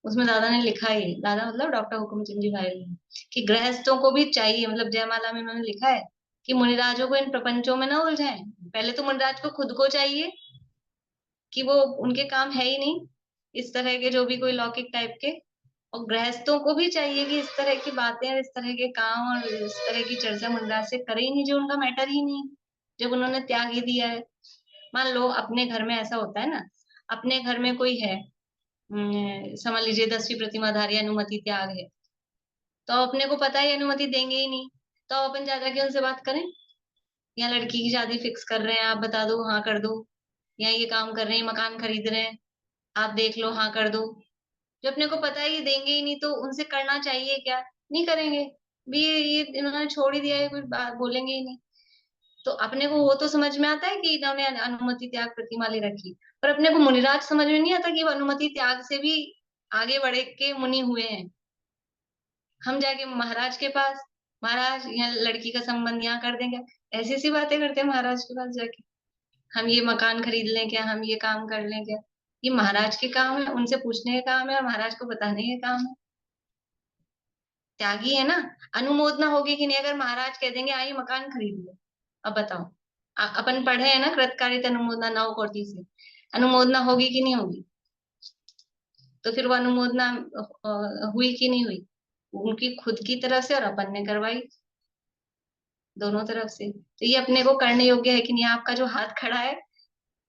उसमें दादा ने लिखा है, दादा मतलब डॉक्टर हुकुमचंद जी भाई ने, कि गृहस्थों को भी चाहिए, मतलब जयमाला में उन्होंने लिखा है कि मुनिराजों को इन प्रपंचों में ना उलझाएं। पहले तो मुनिराज को खुद को चाहिए कि वो उनके काम है ही नहीं इस तरह के, जो भी कोई लौकिक टाइप के, और गृहस्थों को भी चाहिए कि इस तरह की बातें और इस तरह के काम और इस तरह की चर्चा मुनिराज से करे ही नहीं, जो उनका मैटर ही नहीं, जब उन्होंने त्याग ही दिया है। मान लो अपने घर में ऐसा होता है ना, अपने घर में कोई है, समझ लीजिए 10वीं प्रतिमाधारी अनुमति त्याग है, तो अपने को पता है अनुमति देंगे ही नहीं, तो अपन जा जाके उनसे बात करें, या लड़की की शादी फिक्स कर रहे हैं, आप बता दो हाँ कर दो, या ये काम कर रहे हैं, मकान खरीद रहे हैं, आप देख लो हाँ कर दो। जो अपने को पता है ये देंगे ही नहीं, तो उनसे करना चाहिए क्या, नहीं करेंगे भी, ये इन्होंने छोड़ ही दिया है, कुछ बात बोलेंगे ही नहीं। तो अपने को वो तो समझ में आता है कि इन्होंने अनुमति त्याग प्रतिमा ले रखी, पर अपने को मुनिराज समझ में नहीं आता कि वो अनुमति त्याग से भी आगे बढ़े के मुनि हुए हैं। हम जाके महाराज के पास, महाराज यहाँ लड़की का संबंध यहाँ कर देंगे, ऐसी सी बातें करते हैं महाराज के पास जाके, हम ये मकान खरीद लें क्या, हम ये काम कर लें क्या। ये महाराज के काम है, उनसे पूछने का काम है, और महाराज को बताने का काम है। त्यागी है ना, अनुमोदना होगी कि नहीं, अगर महाराज कह देंगे आइए मकान खरीद लो, अब बताओ, अपन पढ़े हैं ना कृतकारित अनुमोदना 9 कोटि से, अनुमोदना होगी कि नहीं होगी, तो फिर वो अनुमोदना हुई कि नहीं हुई, उनकी खुद की तरफ से और अपन ने करवाई, दोनों तरफ से। तो ये अपने को करने योग्य है कि नहीं, आपका जो हाथ खड़ा है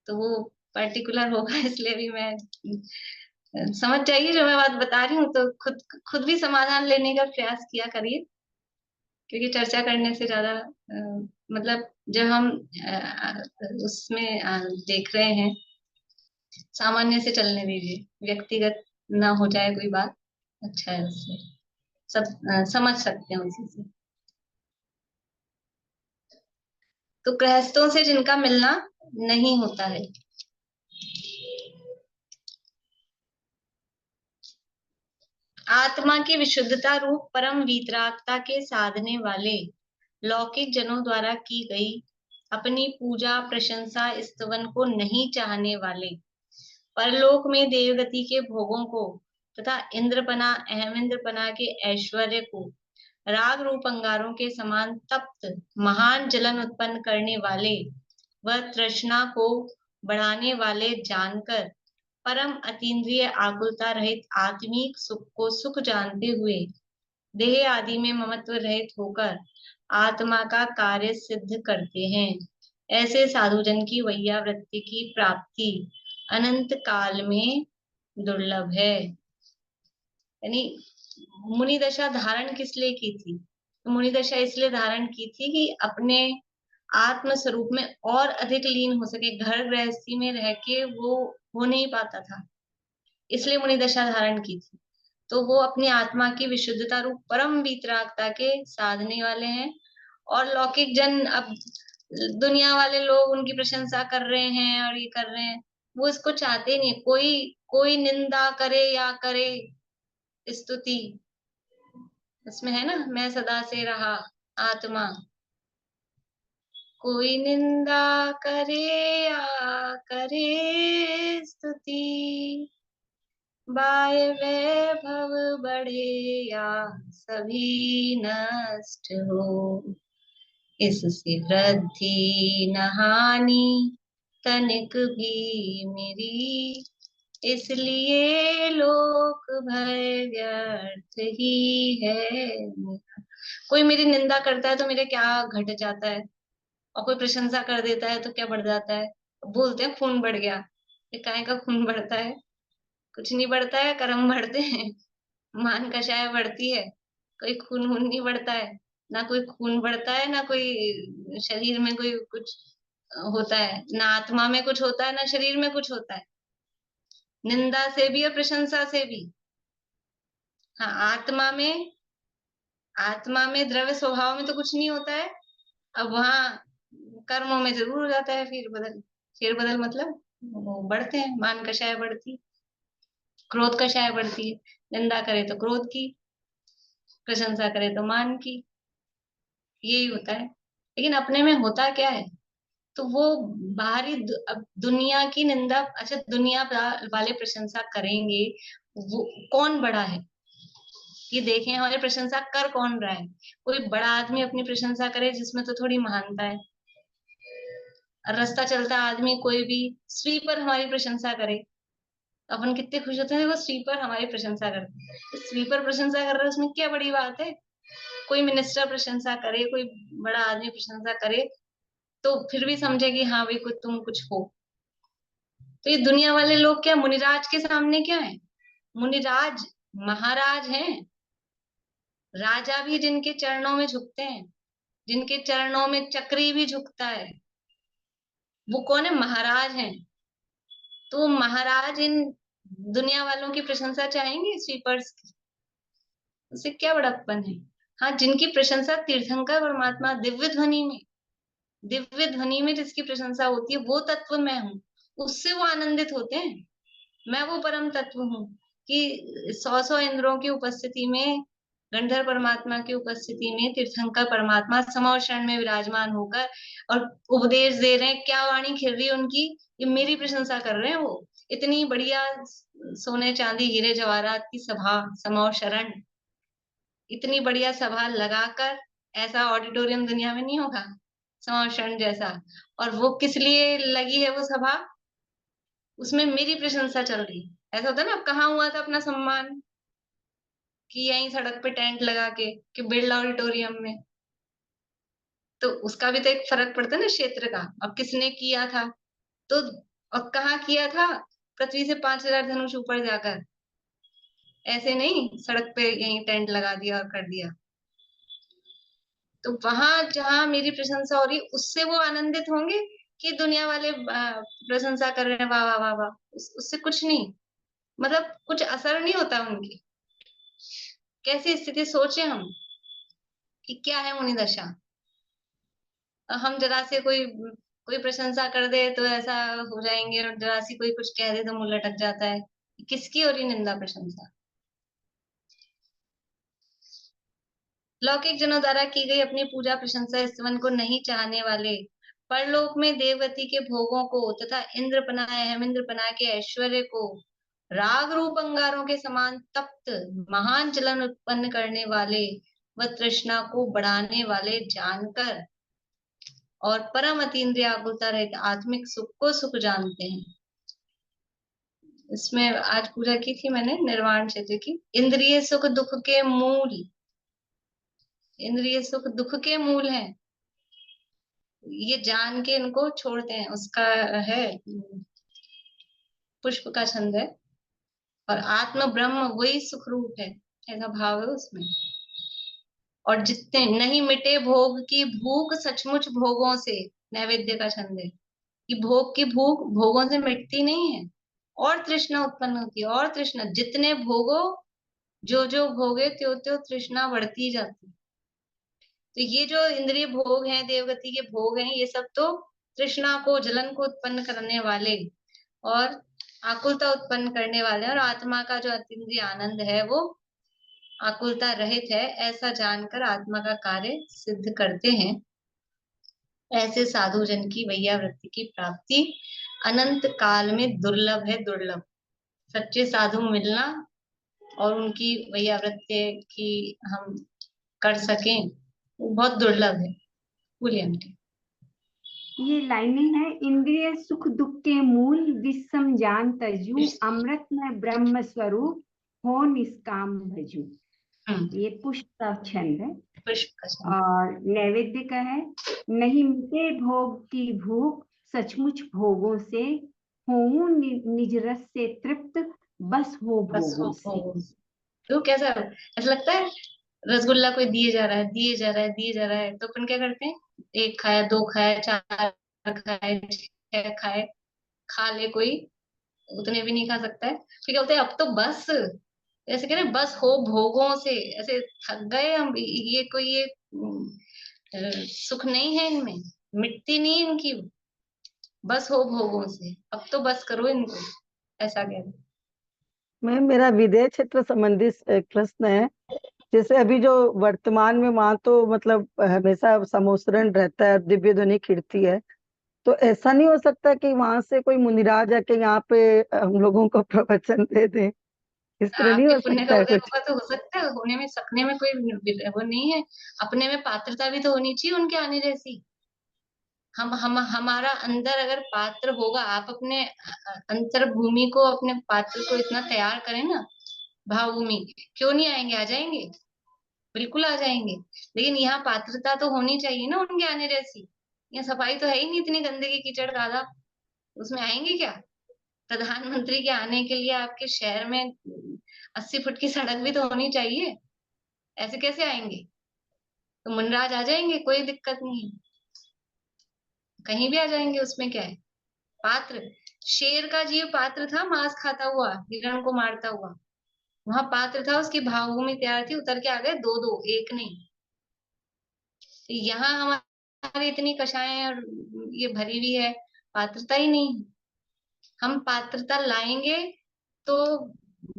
तो वो पर्टिकुलर होगा, इसलिए भी मैं समझ जाइए जो मैं बात बता रही हूँ, तो खुद खुद भी समाधान लेने का प्रयास किया करिए, क्योंकि चर्चा करने से ज्यादा मतलब जब हम उसमें देख रहे हैं, सामान्य से चलने दीजिए, व्यक्तिगत ना हो जाए कोई बात, अच्छा है उससे सब समझ सकते हैं उसी से। तो गृहस्थों से जिनका मिलना नहीं होता है, आत्मा की विशुद्धता रूप परम वीतरागता के साधने वाले, लौकिक जनों द्वारा की गई अपनी पूजा प्रशंसा स्तवन को नहीं चाहने वाले, परलोक में देवगति के भोगों को तथा इंद्रपना अहमिंद्रपना के ऐश्वर्य को राग रूप अंगारों के समान तप्त महान जलन उत्पन्न करने वाले, वह तृष्णा को बढ़ाने वाले जानकर परम अतीन्द्रिय आकुलता रहित आत्मिक सुख को सुख जानते हुए देह आदि में ममत्व रहित होकर आत्मा का कार्य सिद्ध करते हैं। ऐसे साधुजन की वैयावृत्ति की प्राप्ति अनंत काल में दुर्लभ है। यानी मुनि दशा धारण किस लिए की थी, तो मुनि दशा इसलिए धारण की थी कि अपने आत्म स्वरूप में और अधिक लीन हो सके, घर गृहस्थी में रह के वो हो नहीं पाता था, इसलिए मुनि दशा धारण की थी। तो वो अपनी आत्मा की विशुद्धता रूप परम वीतरागता के साधने वाले हैं, और लौकिक जन, अब दुनिया वाले लोग उनकी प्रशंसा कर रहे हैं और ये कर रहे हैं, वो इसको चाहते नहीं। कोई कोई निंदा करे या करे स्तुति, इसमें है ना, मैं सदा से रहा आत्मा, कोई निंदा करे या करे स्तुति, बाय वैभव बढ़े या सभी नष्ट हो, इससे वृद्धि न हानि तनिक भी मेरी, इसलिए लोक भय व्यर्थ ही है। कोई मेरी निंदा करता है तो मेरे क्या घट जाता है, और कोई प्रशंसा कर देता है तो क्या बढ़ जाता है। बोलते हैं खून बढ़ गया, ये काहे का खून बढ़ता है, कुछ नहीं बढ़ता है, कर्म बढ़ते हैं, मान कषाय बढ़ती है, कोई खून वून नहीं बढ़ता है, ना कोई खून बढ़ता है, ना कोई शरीर में कोई कुछ होता है, ना आत्मा में कुछ होता है, ना शरीर में कुछ होता है, निंदा से भी और प्रशंसा से भी। हाँ, आत्मा में द्रव्य स्वभाव में तो कुछ नहीं होता है। अब वहां कर्मों में जरूर हो जाता है फेर बदल मतलब वो बढ़ते हैं, मान कषाय बढ़ती, क्रोध कषाय बढ़ती है, निंदा करे तो क्रोध की, प्रशंसा करे तो मान की, यही होता है। लेकिन अपने में होता क्या है? तो वो अब दुनिया की निंदा, अच्छा दुनिया वाले प्रशंसा करेंगे, वो कौन बड़ा है ये देखें, हमारी प्रशंसा कर कौन रहा है। कोई बड़ा आदमी अपनी प्रशंसा करे जिसमें तो थोड़ी महानता है। रास्ता चलता आदमी कोई भी स्वीपर हमारी प्रशंसा करे, अपन कितने खुश होते हैं, वो स्वीपर हमारी प्रशंसा करते हैं। तो स्वीपर प्रशंसा कर रहा है, उसमें क्या बड़ी बात है? कोई मिनिस्टर प्रशंसा करे, कोई बड़ा आदमी प्रशंसा करे, तो फिर भी समझे कि हाँ भाई कुछ तुम कुछ हो। तो ये दुनिया वाले लोग क्या मुनिराज के सामने क्या है? मुनिराज महाराज हैं, राजा भी जिनके चरणों में झुकते हैं, जिनके चरणों में चक्री भी झुकता है, वो कौन है? महाराज हैं। तो महाराज इन दुनिया वालों की प्रशंसा चाहेंगे स्वीपर्स की? उससे क्या बड़प्पन है? हाँ, जिनकी प्रशंसा तीर्थंकर परमात्मा दिव्य ध्वनि में जिसकी प्रशंसा होती है, वो तत्व मैं हूँ, उससे वो आनंदित होते हैं। मैं वो परम तत्व हूँ कि 100 इंद्रों की उपस्थिति में, गंधर्व परमात्मा की उपस्थिति में तीर्थंकर परमात्मा समौ क्षण में विराजमान होकर और उपदेश दे रहे हैं। क्या वाणी खिल रही है उनकी, ये मेरी प्रशंसा कर रहे हैं। वो इतनी बढ़िया सोने चांदी हीरे जवाहरात की सभा, समौ शरण, इतनी बढ़िया सभा लगाकर, ऐसा ऑडिटोरियम दुनिया में नहीं होगा समौ शरण जैसा। और वो किस लिए लगी है वो सभा? उसमें मेरी प्रशंसा चल रही है। ऐसा होता है ना, अब कहाँ हुआ था अपना सम्मान, कि यहीं सड़क पे टेंट लगा के, कि बिरला ऑडिटोरियम में। तो उसका भी तो एक फर्क पड़ता है ना क्षेत्र का। अब किसने किया था? तो अब कहाँ किया था? पृथ्वी से 5000 धनुष ऊपर जाकर, ऐसे नहीं सड़क पे यहीं टेंट लगा दिया और कर दिया। तो वहां जहां मेरी प्रशंसा हो रही, उससे वो आनंदित होंगे कि दुनिया वाले प्रशंसा कर रहे हैं, वाह वाह वाह वाह, उससे कुछ नहीं, मतलब कुछ असर नहीं होता उनकी। कैसी स्थिति सोचे हम कि क्या है मुनि दशा। हम जरा से कोई प्रशंसा कर दे तो ऐसा हो जाएंगे, और जरा सी कोई कुछ कह दे तो मुंह लटक जाता है। किसकी हो रही निंदा प्रशंसा? लौकिक जनों द्वारा की गई अपनी पूजा प्रशंसा स्तवन को नहीं चाहने वाले, परलोक में देवगति के भोगों को तथा इंद्रपना हेमिंद्रपना के ऐश्वर्य को राग रूप अंगारों के समान तप्त महान जलन उत्पन्न करने वाले व तृष्णा को बढ़ाने वाले जानकर और परम अतीन्द्रिय आकुलता रहित आत्मिक सुख को सुख जानते हैं। इसमें आज पूजा की थी मैंने निर्वाण क्षेत्र की। इंद्रिय सुख दुख के मूल, इंद्रिय सुख दुख के मूल है, ये जान के इनको छोड़ते हैं। उसका है पुष्प का छंद है, और आत्म ब्रह्म वही सुख रूप है, ऐसा भाव है उसमें। और जितने नहीं मिटे भोग की भूख सचमुच भोगों से, नैवेद्य का छंद है कि भोग की भूख भोगों से मिटती नहीं है, और तृष्णा उत्पन्न होती है, और तृष्णा, जितने भोगो, जो जो भोगे त्यों त्यों तृष्णा बढ़ती जाती है। तो ये जो इंद्रिय भोग हैं, देवगति के भोग हैं, ये सब तो तृष्णा को, जलन को उत्पन्न करने वाले और आकुलता उत्पन्न करने वाले, और आत्मा का जो अतीन्द्रिय आनंद है वो आकुलता रहित है, ऐसा जानकर आत्मा का कार्य सिद्ध करते हैं। ऐसे साधु जन की वैयावृत्ति की प्राप्ति अनंत काल में दुर्लभ है, दुर्लभ। सच्चे साधु मिलना और उनकी वैयावृत्ति की हम कर सकें, वो बहुत दुर्लभ है। बोलिए आंटी। ये लाइनिंग है, इंद्रिय सुख दुख के मूल विषम जान तजू, अमृत में ब्रह्म स्वरूप हो निष्काम भजू। ये पुष्प का छंद है। पुष्प का छंद। और नैवेद्य का है, नहीं मिटे भोग की भूख सचमुच भोगों से, होऊं निज रस से तृप्त बस हो भोगों से। तो कैसा ऐसा लगता है, रसगुल्ला कोई दिए जा रहा है, दिए जा रहा है, दिए जा रहा है, तो अपन क्या करते हैं? एक खाया, दो खाया, चार खाए, 6 खाए, खा ले कोई, उतने भी नहीं खा सकता है, फिर क्या होता है? अब तो बस, जैसे कह रहे बस हो भोगों से, ऐसे थक गए हम, ये कोई ये सुख नहीं है इनमें, मिटती नहीं इनकी, बस हो भोगों से, अब तो बस करो इनको, ऐसा कह रहे। मैं मेरा विदेह क्षेत्र संबंधी एक प्रश्न है। जैसे अभी जो वर्तमान में वहां तो मतलब हमेशा समोसरण रहता है, दिव्य ध्वनि खिड़ती है, तो ऐसा नहीं हो सकता कि वहां से कोई मुनिराज आके यहाँ पे हम लोगों को प्रवचन दे दे? इस तरह नहीं आपके हो पुण्य सकता का है उदय कुछ? होगा तो हो सकता है, होने में सकने में कोई वो नहीं है। अपने में पात्रता भी तो होनी चाहिए उनके आने जैसी। हम हमारा अंदर अगर पात्र होगा, आप अपने अंतर भूमि को, अपने पात्र को इतना तैयार करें ना, भाव भूमि, क्यों नहीं आएंगे? आ जाएंगे, बिल्कुल आ जाएंगे। लेकिन यहाँ पात्रता तो होनी चाहिए ना उनके आने जैसी। यहाँ सफाई तो है ही नहीं, इतनी गंदगी कीचड़ कादा, उसमें आएंगे क्या? प्रधानमंत्री के आने के लिए आपके शहर में 80 फुट की सड़क भी तो होनी चाहिए, ऐसे कैसे आएंगे? तो मुनराज आ जाएंगे, कोई दिक्कत नहीं है, कहीं भी आ जाएंगे, उसमें क्या है? पात्र, शेर का जीव पात्र था, मांस खाता हुआ, हिरण को मारता हुआ, वहां पात्र था, उसकी भावभूमि तैयार थी, उतर के आ गए दो दो, एक नहीं। तो यहाँ हमारी इतनी कषाएं और ये भरी हुई है, पात्रता ही नहीं। हम पात्रता लाएंगे तो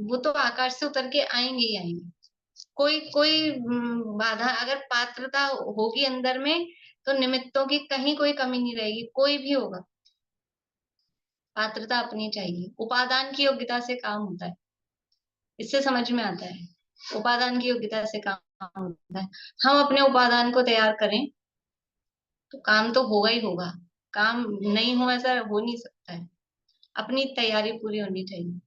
वो तो आकाश से उतर के आएंगे ही आएंगे। कोई कोई बाधा, अगर पात्रता होगी अंदर में, तो निमित्तों की कहीं कोई कमी नहीं रहेगी, कोई भी होगा। पात्रता अपनी चाहिए, उपादान की योग्यता से काम होता है, इससे समझ में आता है, उपादान की योग्यता से काम होता है। हम अपने उपादान को तैयार करें तो काम तो होगा ही होगा, काम नहीं हो ऐसा हो नहीं सकता है। अपनी तैयारी पूरी होनी चाहिए,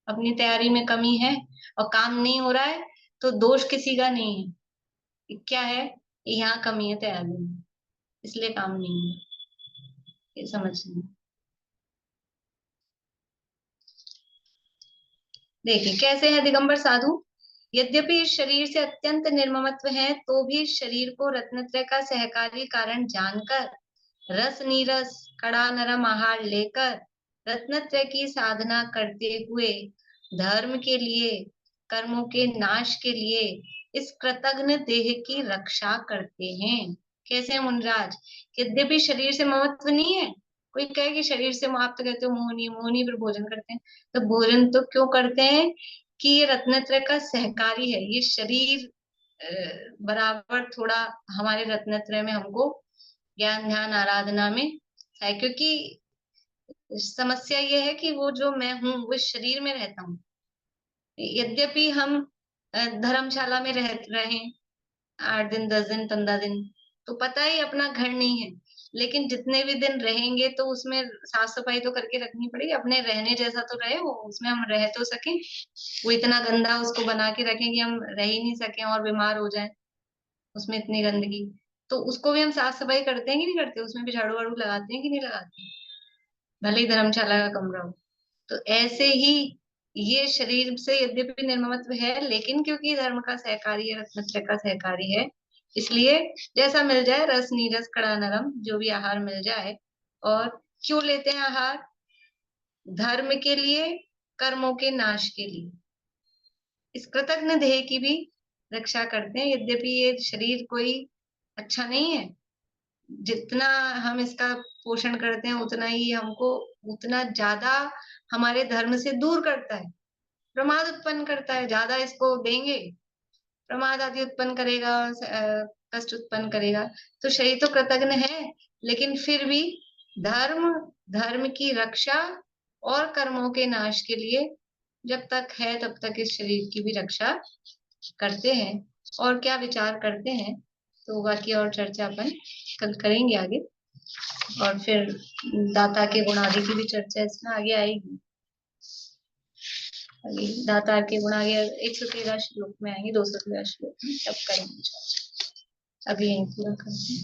अपनी तैयारी में कमी है और काम नहीं हो रहा है तो दोष किसी का नहीं है, ये क्या है, यहाँ कमी है तैयारी में, इसलिए काम नहीं हुआ, ये समझना। देखिए कैसे है दिगंबर साधु। यद्यपि इस शरीर से अत्यंत निर्ममत्व है, तो भी शरीर को रत्नत्रय का सहकारी कारण जानकर रस नीरस कड़ा नरम आहार लेकर रत्नत्रय की साधना करते हुए धर्म के लिए, कर्मों के नाश के लिए इस कृतघ्न देह की रक्षा करते हैं। कैसे मुनराज? यद्यपि शरीर से ममत्व नहीं है, कोई कहे कि शरीर से आप तो कहते हो मोहनी, मोहनी पर भोजन करते हैं, तो भोजन तो क्यों करते हैं कि ये रत्नत्रय का सहकारी है, ये शरीर बराबर थोड़ा हमारे रत्नत्रय में हमको ज्ञान ध्यान आराधना में है, क्योंकि समस्या ये है कि वो जो मैं हूँ वो शरीर में रहता हूँ। यद्यपि हम धर्मशाला में रहे 8 दिन 10 दिन 15 दिन, तो पता ही अपना घर नहीं है, लेकिन जितने भी दिन रहेंगे तो उसमें साफ सफाई तो करके रखनी पड़ेगी, अपने रहने जैसा तो रहे वो, उसमें हम रह तो सकें। वो इतना गंदा उसको बना के रखें कि हम रह ही नहीं सकें और बीमार हो जाएं, उसमें इतनी गंदगी, तो उसको भी हम साफ सफाई करते हैं कि नहीं करते, उसमें भी झाड़ू वाड़ू लगाते हैं कि नहीं लगाते, भले ही धर्मशाला का कमरा हो। तो ऐसे ही ये शरीर से यद्यपि निर्ममत्व है, लेकिन क्योंकि धर्म का सहकारी है, रत्नत्रय का सहकारी है, इसलिए जैसा मिल जाए, रस नीरस कड़ा नरम, जो भी आहार मिल जाए। और क्यों लेते हैं आहार? धर्म के लिए, कर्मों के नाश के लिए, इस कृतघ्न देह की भी रक्षा करते हैं। यद्यपि ये शरीर कोई अच्छा नहीं है, जितना हम इसका पोषण करते हैं उतना ही हमको, उतना ज्यादा हमारे धर्म से दूर करता है, प्रमाद उत्पन्न करता है। ज्यादा इसको देंगे, प्रमाद आदि उत्पन्न करेगा, कष्ट उत्पन्न करेगा। तो शरीर तो कृतघ्न है, लेकिन फिर भी धर्म, धर्म की रक्षा और कर्मों के नाश के लिए जब तक है तब तक इस शरीर की भी रक्षा करते हैं। और क्या विचार करते हैं तो बाकी और चर्चा अपन कल करेंगे आगे, और फिर दाता के गुण आदि की भी चर्चा इसमें आगे आएगी। आगे दाता के गुण आगे 113 श्लोक में आएंगे, 213 श्लोक में, तब करेंगे चर्चा। अभी यहीं पूरा करते हैं।